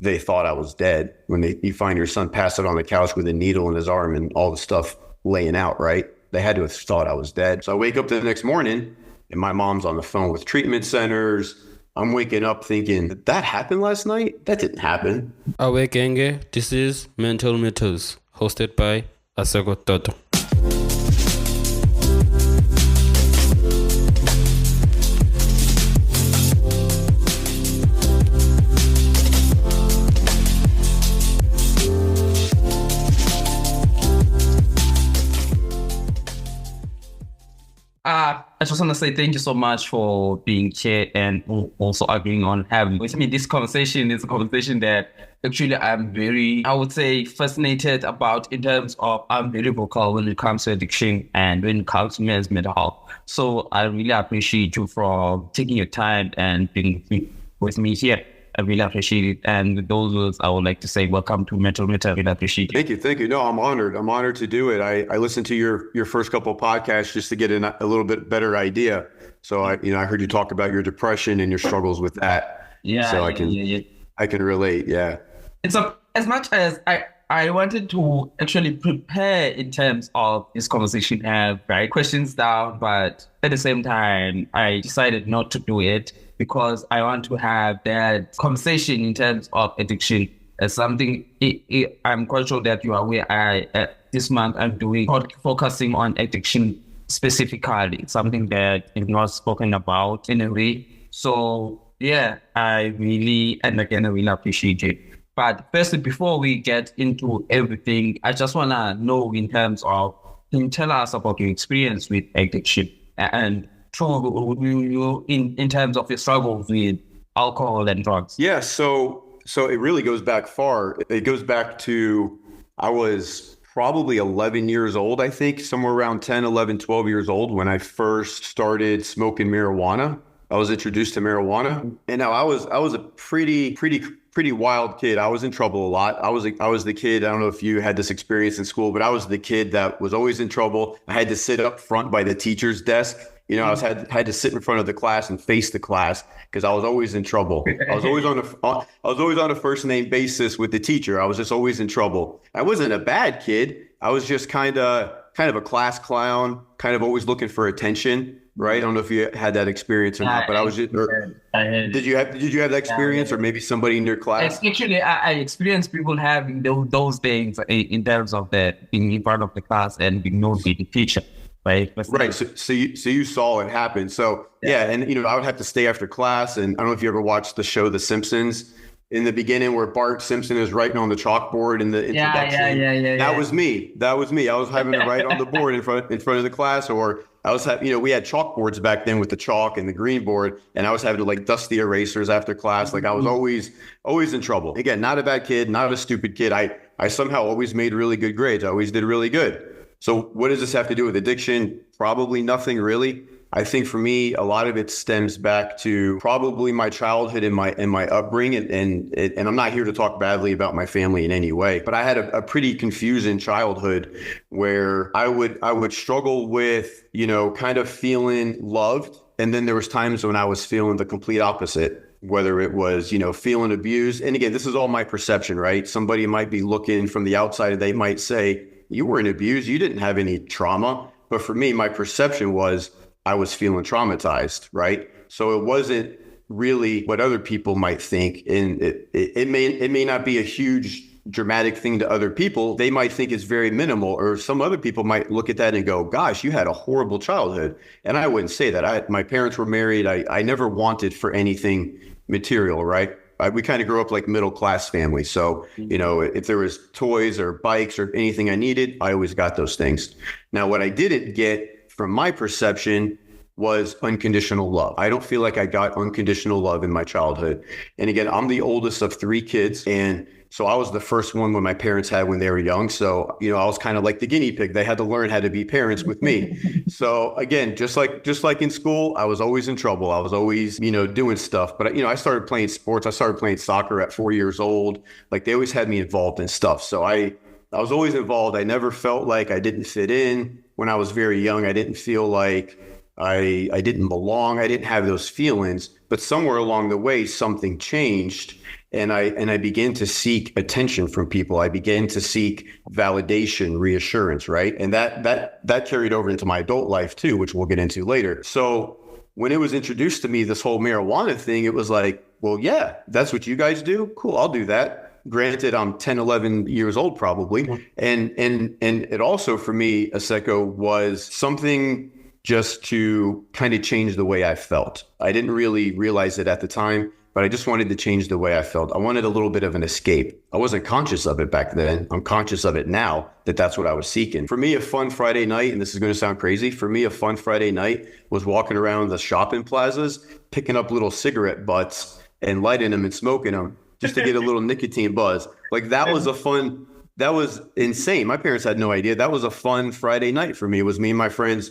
they thought I was dead when you find your son passed out on the couch with a needle in his arm and all the stuff laying out, right? They had to have thought I was dead. So I wake up the next morning and my mom's on the phone with treatment centers. I'm waking up thinking, did that happen last night? That didn't happen. Awake, this is Mental Mythos, hosted by Asekho Toto. I just want to say thank you so much for being here and also agreeing on having with me. This conversation is a conversation that actually I'm very, I would say, fascinated about in terms of I'm very vocal when it comes to addiction and when it comes to men's mental health. So I really appreciate you for taking your time and being with me here. I really appreciate it. And with those words, I would like to say welcome to Mental Mental. I really appreciate it. Thank you. No, I'm honored. I'm honored to do it. I listened to your first couple of podcasts just to get a little bit better idea. So I heard you talk about your depression and your struggles with that. Yeah. So I can relate. Yeah. It's as much as I wanted to actually prepare in terms of this conversation, have questions down, but at the same time, I decided not to do it because I want to have that conversation in terms of addiction as something I'm quite sure that you are aware. This month I'm doing focusing on addiction specifically. It's something that is not spoken about in a way. So yeah, I really appreciate it. But firstly, before we get into everything, I just want to know in terms of, can you tell us about your experience with addiction and you in terms of your struggles with alcohol and drugs? Yeah, so it really goes back far. It goes back to, I was probably 11 years old, I think, somewhere around 10, 11, 12 years old when I first started smoking marijuana. I was introduced to marijuana, and now I was a pretty wild kid. I was in trouble a lot. I was the kid. I don't know if you had this experience in school, but I was the kid that was always in trouble. I had to sit up front by the teacher's desk. I had to sit in front of the class and face the class because I was always in trouble. I was always on a first name basis with the teacher. I was just always in trouble. I wasn't a bad kid. I was just kind of a class clown, kind of always looking for attention. Right. I don't know if you had that experience or not, but I was just, did you have that experience or maybe somebody in your class? Actually, I experienced people having those things in terms of being in front of the class and being known by the teacher. Right. So you saw it happen. So yeah. And, I would have to stay after class. And I don't know if you ever watched the show, The Simpsons, in the beginning where Bart Simpson is writing on the chalkboard in the introduction. That was me. I was having to write on the board in front of the class, or I was having, we had chalkboards back then with the chalk and the green board, and I was having to dust the erasers after class. I was always in trouble. Again, not a bad kid, not a stupid kid. I somehow always made really good grades. I always did really good. So what does this have to do with addiction? Probably nothing really. I think for me, a lot of it stems back to probably my childhood and my upbringing. And I'm not here to talk badly about my family in any way, but I had a pretty confusing childhood where I would struggle with, kind of feeling loved. And then there was times when I was feeling the complete opposite, whether it was, feeling abused. And again, this is all my perception, right? Somebody might be looking from the outside and they might say, you weren't abused. You didn't have any trauma. But for me, my perception was I was feeling traumatized, right? So it wasn't really what other people might think. And it may not be a huge dramatic thing to other people. They might think it's very minimal, or some other people might look at that and go, gosh, you had a horrible childhood. And I wouldn't say that. My parents were married. I never wanted for anything material, right? We kind of grew up like middle-class family. So, if there was toys or bikes or anything I needed, I always got those things. Now, what I didn't get from my perception was unconditional love. I don't feel like I got unconditional love in my childhood. And again, I'm the oldest of 3 kids. And so I was the first one when my parents had when they were young. So, I was kind of like the guinea pig. They had to learn how to be parents with me. So again, just like in school, I was always in trouble. I was always, doing stuff. But, I started playing sports. I started playing soccer at 4 years old. They always had me involved in stuff. So I was always involved. I never felt like I didn't fit in. When I was very young, I didn't feel like I didn't belong. I didn't have those feelings. But somewhere along the way, something changed. And I began to seek attention from people. I began to seek validation, reassurance, right? And that carried over into my adult life too, which we'll get into later. So when it was introduced to me, this whole marijuana thing, it was like, well, yeah, that's what you guys do. Cool, I'll do that. Granted, I'm 10, 11 years old probably. And it also for me, Asekho, was something just to kind of change the way I felt. I didn't really realize it at the time, but I just wanted to change the way I felt. I wanted a little bit of an escape. I wasn't conscious of it back then. I'm conscious of it now that that's what I was seeking. For me, a fun Friday night, and this is going to sound crazy, for me, a fun Friday night was walking around the shopping plazas, picking up little cigarette butts and lighting them and smoking them just to get a little nicotine buzz. Like that was insane. My parents had no idea. That was a fun Friday night for me. It was me and my friends,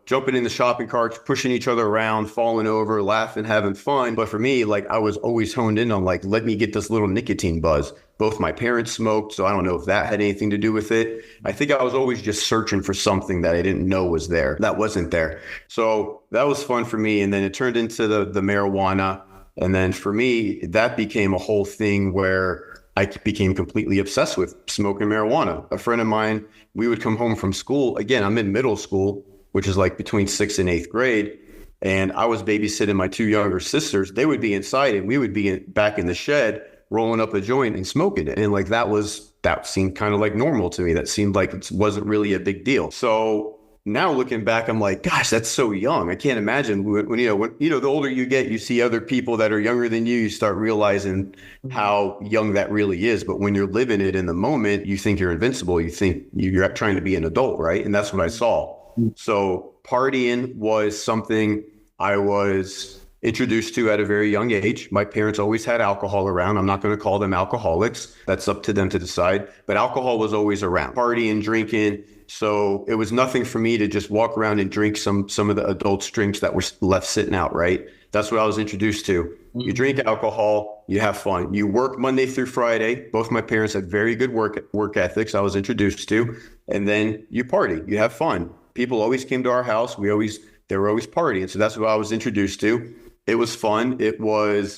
jumping in the shopping carts, pushing each other around, falling over, laughing, having fun. But for me, like I was always honed in on like, let me get this little nicotine buzz. Both my parents smoked, so I don't know if that had anything to do with it. I think I was always just searching for something that I didn't know was there, that wasn't there. So that was fun for me. And then it turned into the marijuana. And then for me, that became a whole thing where I became completely obsessed with smoking marijuana. A friend of mine, we would come home from school. Again, I'm in middle school, which is like between 6th and 8th grade. And I was babysitting my 2 younger sisters. They would be inside and we would be back in the shed rolling up a joint and smoking it. And like that seemed kind of like normal to me. That seemed like it wasn't really a big deal. So now looking back, I'm like, gosh, that's so young. I can't imagine when the older you get, you see other people that are younger than you start realizing how young that really is. But when you're living it in the moment, you think you're invincible. You think you're trying to be an adult, right? And that's what I saw. So partying was something I was introduced to at a very young age. My parents always had alcohol around. I'm not going to call them alcoholics. That's up to them to decide. But alcohol was always around. Partying, drinking. So it was nothing for me to just walk around and drink some of the adults' drinks that were left sitting out, right? That's what I was introduced to. You drink alcohol, you have fun. You work Monday through Friday. Both my parents had very good work ethics I was introduced to. And then you party, you have fun. People always came to our house. They were always partying. So that's what I was introduced to. It was fun.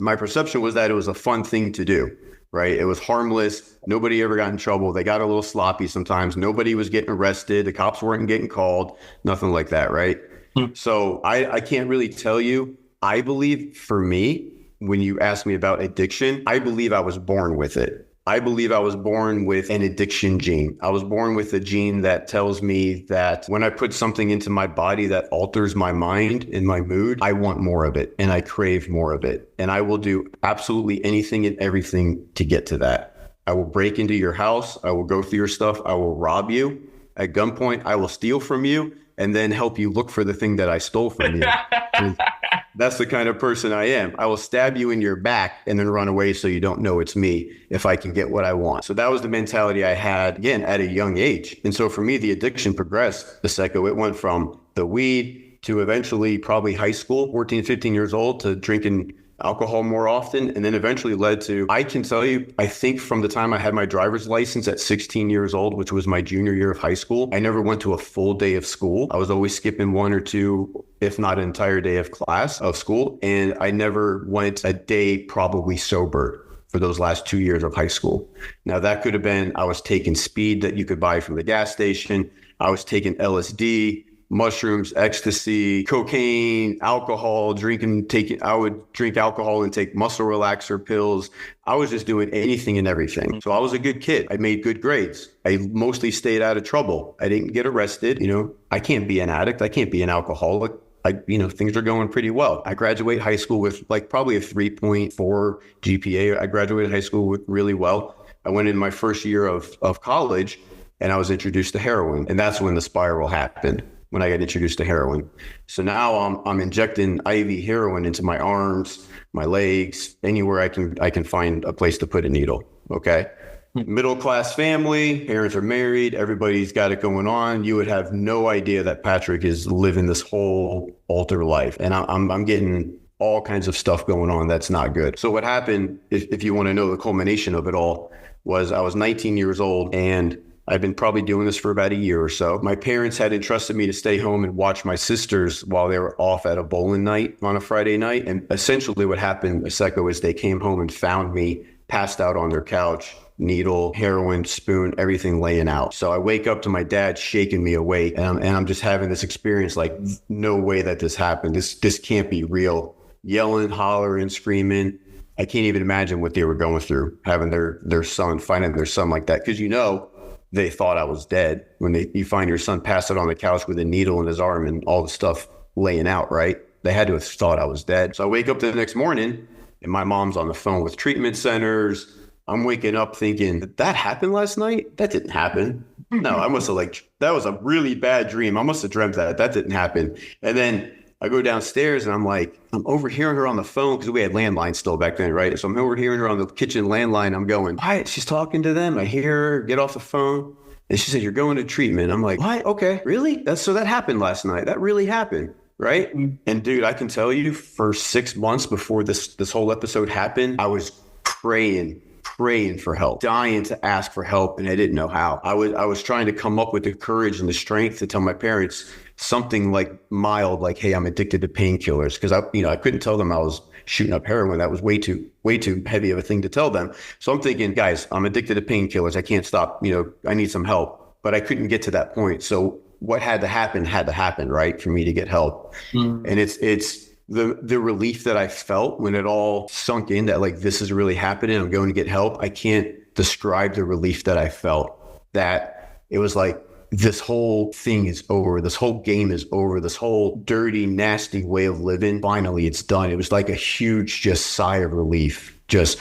My perception was that it was a fun thing to do. Right? It was harmless. Nobody ever got in trouble. They got a little sloppy sometimes. Nobody was getting arrested. The cops weren't getting called. Nothing like that, right? So I can't really tell you. I believe for me, when you ask me about addiction, I believe I was born with it. I believe I was born with an addiction gene. I was born with a gene that tells me that when I put something into my body that alters my mind and my mood, I want more of it and I crave more of it. And I will do absolutely anything and everything to get to that. I will break into your house. I will go through your stuff. I will rob you. At gunpoint, I will steal from you and then help you look for the thing that I stole from you. That's the kind of person I am. I will stab you in your back and then run away so you don't know it's me if I can get what I want. So that was the mentality I had, again, at a young age. And so for me, the addiction progressed, Asekho. It went from the weed to eventually probably high school, 14, 15 years old, to drinking alcohol more often, and then eventually led to, I can tell you, I think from the time I had my driver's license at 16 years old, which was my junior year of high school, I never went to a full day of school. I was always skipping 1 or 2, if not an entire day of school. And I never went a day probably sober for those last 2 years of high school. Now that could have been, I was taking speed that you could buy from the gas station. I was taking LSD, mushrooms, ecstasy, cocaine, alcohol, I would drink alcohol and take muscle relaxer pills. I was just doing anything and everything. So I was a good kid. I made good grades. I mostly stayed out of trouble. I didn't get arrested. I can't be an addict. I can't be an alcoholic. Things are going pretty well. I graduated high school with probably a 3.4 GPA. I graduated high school with really well. I went in my first year of college and I was introduced to heroin. And that's when the spiral happened, when I got introduced to heroin. So now I'm injecting IV heroin into my arms, my legs, anywhere I can find a place to put a needle. Okay. Middle class family, parents are married, everybody's got it going on. You would have no idea that Patrick is living this whole alter life. And I'm getting all kinds of stuff going on that's not good. So what happened, if you want to know the culmination of it all, was I was 19 years old and I've been probably doing this for about a year or so. My parents had entrusted me to stay home and watch my sisters while they were off at a bowling night on a Friday night. And essentially what happened, Asekho, is they came home and found me passed out on their couch, needle, heroin, spoon, everything laying out. So I wake up to my dad shaking me awake, and I'm just having this experience like, no way that this happened. This can't be real. Yelling, hollering, screaming. I can't even imagine what they were going through, having their son, finding their son like that. Because they thought I was dead when you find your son passed out on the couch with a needle in his arm and all the stuff laying out, right? They had to have thought I was dead. So I wake up the next morning and my mom's on the phone with treatment centers. I'm waking up thinking, did that happen last night? That didn't happen. No, I must have that was a really bad dream. I must have dreamt that. That didn't happen. And then I go downstairs and I'm overhearing her on the phone because we had landlines still back then, right? So I'm overhearing her on the kitchen landline. I'm going, "Hi," she's talking to them. I hear her get off the phone and she said, "You're going to treatment." I'm like, "What? Okay, really? So that happened last night. That really happened." Right. And dude, I can tell you for 6 months before this whole episode happened, I was praying for help, dying to ask for help. And I didn't know how. I was trying to come up with the courage and the strength to tell my parents something like mild, like, "Hey, I'm addicted to painkillers." Cause I couldn't tell them I was shooting up heroin. That was way too heavy of a thing to tell them. So I'm thinking, guys, I'm addicted to painkillers. I can't stop, I need some help, but I couldn't get to that point. So what had to happen, right, for me to get help. And it's the relief that I felt when it all sunk in that, like, this is really happening. I'm going to get help. I can't describe the relief that I felt, that it was like, this whole thing is over. This whole game is over. This whole dirty, nasty way of living, finally, it's done. It was like a huge just sigh of relief. Just,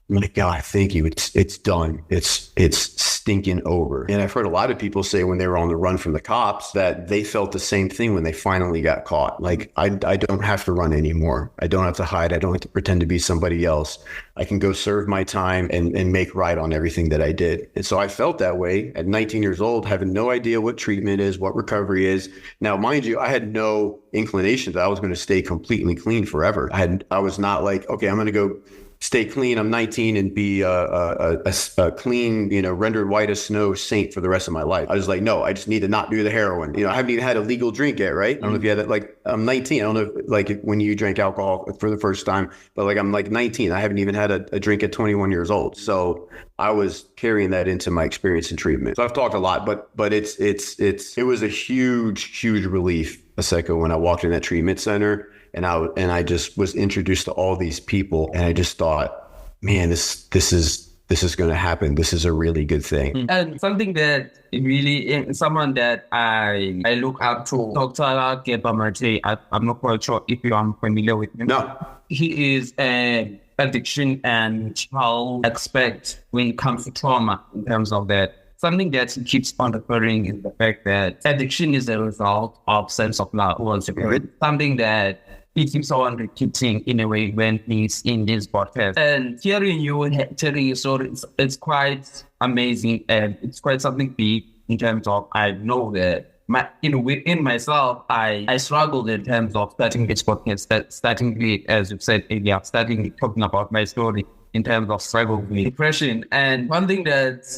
my God, thank you. It's done. It's stinking over. And I've heard a lot of people say when they were on the run from the cops that they felt the same thing when they finally got caught. Like, I don't have to run anymore. I don't have to hide. I don't have to pretend to be somebody else. I can go serve my time and make right on everything that I did. And so I felt that way at 19 years old, having no idea what treatment is, what recovery is. Now, mind you, I had no inclination that I was going to stay completely clean forever. I was not like, okay, I'm going to go stay clean. I'm 19 and be a clean, rendered white as snow saint for the rest of my life. I was like, no, I just need to not do the heroin. I haven't even had a legal drink yet, right? I don't know if you had that. Like, I'm 19. I don't know if, when you drank alcohol for the first time, but I'm 19. I haven't even had a drink at 21 years old. So I was carrying that into my experience in treatment. So I've talked a lot, but it was a huge relief, Asekho, when I walked in that treatment center. And I just was introduced to all these people, and I just thought, man, this is going to happen. This is a really good thing. And something that really, someone that I look up to, Dr. Gebamarte. I'm not quite sure if you are familiar with him. No. He is an addiction and child expert when it comes to trauma. In terms of that, something that he keeps on referring is the fact that addiction is a result of sense of love towards the parent. Something that he keeps on repeating in a way when he's in this podcast. And hearing you telling your story, it's quite amazing, and it's quite something deep in terms of, I know that within myself, I struggled in terms of starting this podcast, starting, as you said earlier, starting talking about my story in terms of struggle with depression. And one thing that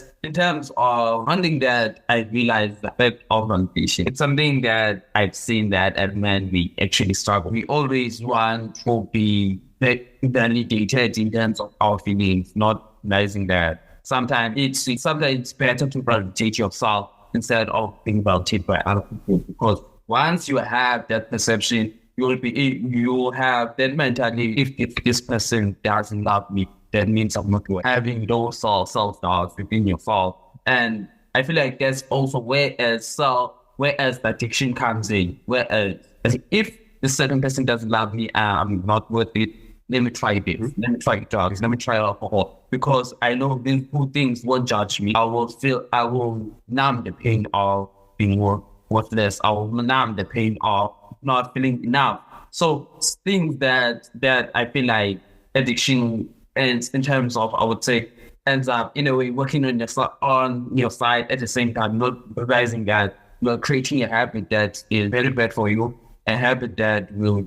I realized, the effect of ambition. It's something that I've seen that as men, we actually struggle. We always want to be validated in terms of our feelings, not realizing that sometimes it's better to validate yourself instead of being validated by other people. Because once you have that perception, you'll have that mentality. If this person doesn't love me, that means I'm not good. Having those self-doubts within yourself. And I feel like that's also whereas the addiction comes in. Whereas if this certain person doesn't love me, I'm not worth it, let me try this. Let me try drugs. Let me try alcohol. Because I know these two things won't judge me. I will numb the pain of being worthless. I will numb the pain of not feeling enough. So things that I feel like addiction, and in terms of, I would say, ends up in a way working on your side at the same time, not realizing that you're creating a habit that is very bad for you, a habit that will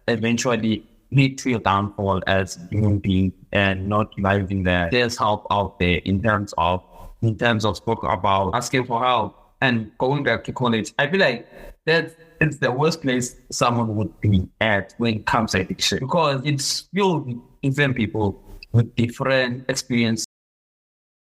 eventually lead to your downfall as a human being, and not realizing that there's help out there in terms of in terms of spoke about asking for help and going back to college. I feel like it's the worst place someone would be at when it comes to addiction, because it's filled with different people with different experiences